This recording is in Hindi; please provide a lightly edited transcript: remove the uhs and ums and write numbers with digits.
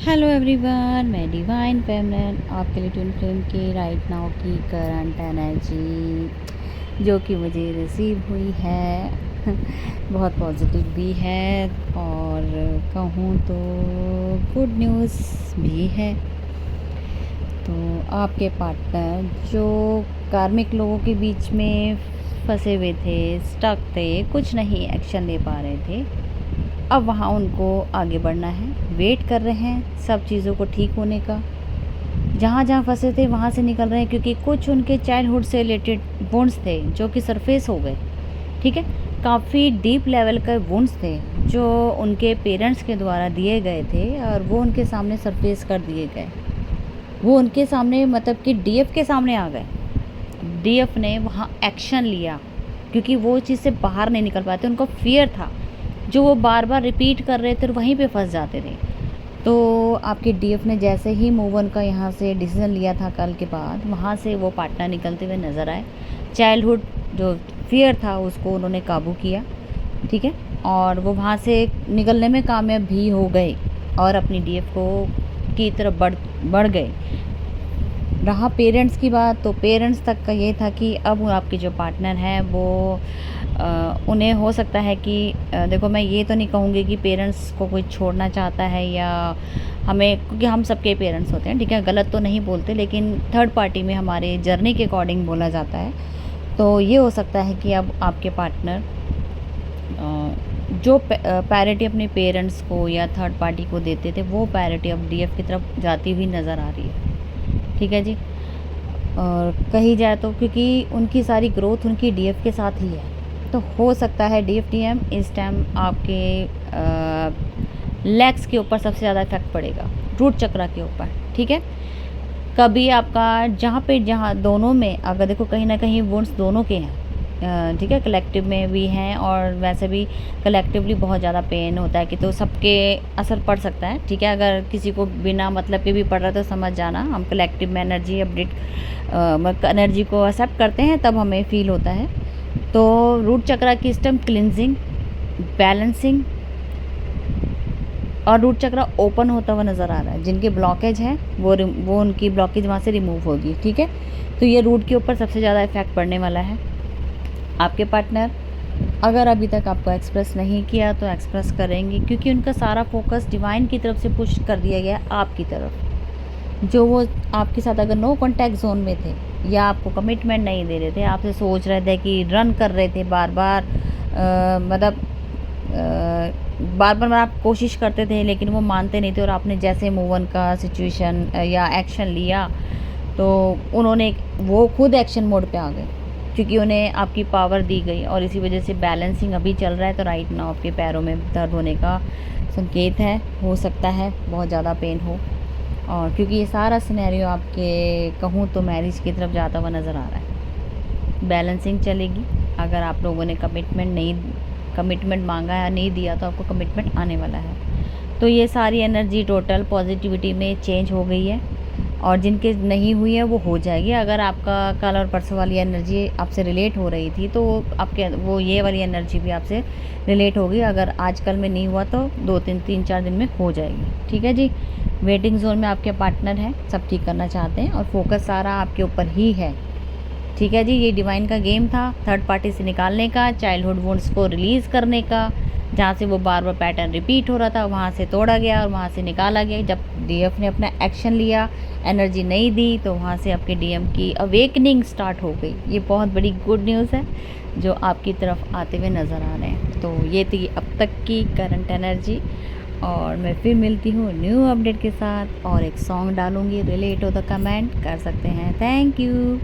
हेलो एवरीवन, मैं डिवाइन फेमनन आपके लिए ट्विन फ्लेम की राइट नाउ की करंट एनर्जी जो कि मुझे रिसीव हुई है बहुत पॉजिटिव भी है और कहूँ तो गुड न्यूज़ भी है। तो आपके पार्टनर जो कार्मिक लोगों के बीच में फंसे हुए थे, स्टक थे, कुछ नहीं एक्शन ले पा रहे थे, अब वहाँ उनको आगे बढ़ना है। वेट कर रहे हैं सब चीज़ों को ठीक होने का। जहाँ जहाँ फंसे थे वहाँ से निकल रहे हैं, क्योंकि कुछ उनके चाइल्डहुड से रिलेटेड वुंड्स थे जो कि सरफेस हो गए। ठीक है, काफ़ी डीप लेवल के वुंड्स थे जो उनके पेरेंट्स के द्वारा दिए गए थे और वो उनके सामने सरफेस कर दिए गए। वो उनके सामने मतलब कि डीएफ के सामने आ गए। डीएफ ने वहाँ एक्शन लिया क्योंकि वो चीज़ से बाहर नहीं निकल पाते, उनको फियर था जो वो बार बार रिपीट कर रहे थे और वहीं पे फंस जाते थे। तो आपके डीएफ ने जैसे ही मूव ऑन का यहाँ से डिसीज़न लिया था कल के बाद, वहाँ से वो पार्टनर निकलते हुए नज़र आए। चाइल्डहुड जो फियर था उसको उन्होंने काबू किया, ठीक है, और वो वहाँ से निकलने में कामयाब भी हो गए और अपनी डीएफ को की तरफ बढ़ गए। रहा पेरेंट्स की बात, तो पेरेंट्स तक का ये था कि अब आपके जो पार्टनर हैं वो उन्हें हो सकता है कि देखो, मैं ये तो नहीं कहूँगी कि पेरेंट्स को कोई छोड़ना चाहता है या हमें, क्योंकि हम सबके पेरेंट्स होते हैं, ठीक है, गलत तो नहीं बोलते, लेकिन थर्ड पार्टी में हमारे जर्नी के अकॉर्डिंग बोला जाता है। तो ये हो सकता है कि अब आपके पार्टनर जो पैरिटी अपने पेरेंट्स को या थर्ड पार्टी को देते थे, वो पैरिटी अब डीएफ की तरफ जाती हुई नज़र आ रही है। ठीक है जी, और कही जाए तो क्योंकि उनकी सारी ग्रोथ उनकी डीएफ के साथ ही है, तो हो सकता है डीएफ टीएम इस टाइम आपके लेग्स के ऊपर सबसे ज़्यादा इफेक्ट पड़ेगा, रूट चक्रा के ऊपर। ठीक है, कभी आपका जहाँ दोनों में अगर देखो, कहीं ना कहीं वुंड्स दोनों के हैं, ठीक है, कलेक्टिव में भी हैं और वैसे भी कलेक्टिवली बहुत ज़्यादा पेन होता है कि तो सबके असर पड़ सकता है। ठीक है, अगर किसी को बिना मतलब के भी पड़ रहा है तो समझ जाना, हम कलेक्टिव में एनर्जी अपडेट एनर्जी को एक्सेप्ट करते हैं तब हमें फील होता है। तो रूट चक्रा की सिस्टम क्लिनजिंग, बैलेंसिंग और रूट चक्रा ओपन होता हुआ नज़र आ रहा है। जिनके ब्लॉकेज है वो उनकी ब्लॉकेज वहाँ से रिमूव होगी। ठीक है, तो ये रूट के ऊपर सबसे ज़्यादा इफेक्ट पड़ने वाला है। आपके पार्टनर अगर अभी तक आपको एक्सप्रेस नहीं किया तो एक्सप्रेस करेंगे, क्योंकि उनका सारा फोकस डिवाइन की तरफ से पुश कर दिया गया आपकी तरफ। जो वो आपके साथ अगर नो कांटेक्ट जोन में थे या आपको कमिटमेंट नहीं दे रहे थे, आपसे सोच रहे थे कि रन कर रहे थे बार बार, मतलब बार बार आप कोशिश करते थे लेकिन वो मानते नहीं थे, और आपने जैसे मूव ऑन का सिचुएशन या एक्शन लिया तो उन्होंने वो खुद एक्शन मोड पे आ गए, क्योंकि उन्हें आपकी पावर दी गई और इसी वजह से बैलेंसिंग अभी चल रहा है। तो राइट नाउ आपके पैरों में दर्द होने का संकेत है, हो सकता है बहुत ज़्यादा पेन हो, और क्योंकि ये सारा सिनेरियो आपके कहूँ तो मैरिज की तरफ जाता हुआ नज़र आ रहा है। बैलेंसिंग चलेगी, अगर आप लोगों ने कमिटमेंट मांगा है, नहीं दिया तो आपको कमिटमेंट आने वाला है। तो ये सारी एनर्जी टोटल पॉजिटिविटी में चेंज हो गई है, और जिनके नहीं हुई है वो हो जाएगी। अगर आपका कल और परसों वाली एनर्जी आपसे रिलेट हो रही थी तो आपके वो ये वाली एनर्जी भी आपसे रिलेट होगी। अगर आज कल में नहीं हुआ तो 2-3-4 दिन में हो जाएगी। ठीक है जी, वेटिंग जोन में आपके पार्टनर हैं, सब ठीक करना चाहते हैं और फोकस सारा आपके ऊपर ही है। ठीक है जी, ये डिवाइन का गेम था थर्ड पार्टी से निकालने का, चाइल्डहुड वुंड्स को रिलीज़ करने का। जहाँ से वो बार बार पैटर्न रिपीट हो रहा था वहाँ से तोड़ा गया और वहाँ से निकाला गया। जब डीएफ ने अपना एक्शन लिया, एनर्जी नहीं दी, तो वहाँ से आपके डीएम की अवेकनिंग स्टार्ट हो गई। ये बहुत बड़ी गुड न्यूज़ है जो आपकी तरफ आते हुए नज़र आ रहे हैं। तो ये थी अब तक की करंट एनर्जी, और मैं फिर मिलती हूँ न्यू अपडेट के साथ, और एक सॉन्ग डालूँगी, रिलेट हो तो कमेंट कर सकते हैं। Thank you.